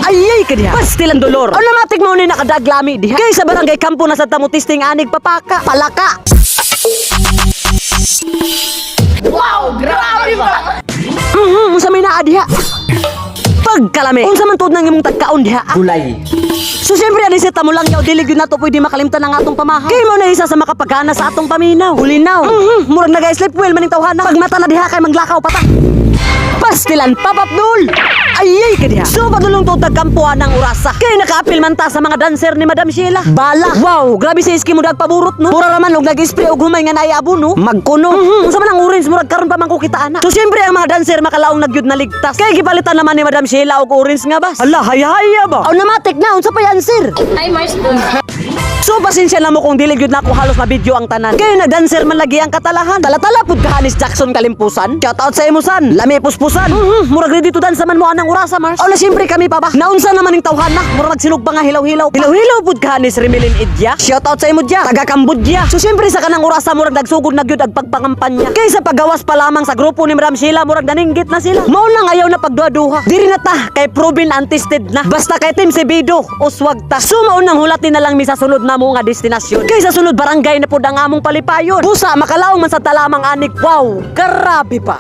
Ayay ka diha. Pastilan dolor. Automatic mo ni nakadaglami diha. Kay sa barangay kampo na sa tamutisting anig papaka. Palaka. Wow, grabe ba? Unsa may naa diha? Pagkalami. Unsa man tuod nang imong tagkaon diha? Gulay. So siyempre ani sa tamo lang yaw dili gyud nato pwede makalimtan ang atong pamahaw. Kay mo na isa sa makapagana sa atong paminaw. Hulinaw. Murag naga-sleep well maning tawhana. Pagmata na diha kay manglakaw pata. Pastilan papapdul. Ayay ka diha. So padulong to tagkampuan ng urasa. Kay nakaapil man ta sa mga dancer ni Madam Sheila. Bala. Wow, grabe sa iski mo dagpaburot no. Mura raman og nag-spray og humay nga naay abono. Magkuno. Unsa man ang orange murag karon pa man ko kita ana. So siyempre ang mga dancer makalaong nagyud na ligtas. Kay gipalitan naman ni Madam Sheila og orange nga bas. Hala, haya ba? Automatic na unsa pa yan sir? Hi, Mars. So pasensya na mo kung dili gyud na ako halos mabidyo ang tanan. Kay nagdancer man lagi ang katalahan. Tala-tala pud ka Hanis Jackson Kalimpusan. Shout out sa imo san. Lami puspusan. Murag ready to dance man mo anang urasa Mars. Ala siyempre kami pa ba. Naunsa naman ning tawhana. Murag magsilog pa nga hilaw-hilaw. Hilaw-hilaw pud ka Hanis Remilin Idya. Shout out sa imo Dya. Taga Cambodia. So siyempre sa kanang urasa murag nagsugod na gyud ag pagpangampanya. Kay sa paggawas pa lamang sa grupo ni Madam Sheila murag naninggit na sila. Mao nang ayaw na pagduha-duha. Diri na ta kay proven antested na. Basta kay Team Sebido uswag ta. So mao nang hulatin na lang mi sa sunod na mo nga destinasyon. Kay sa sunod barangay na pud ang among palipayon. Busa makalaong man sa talamang anik. Wow, grabe pa.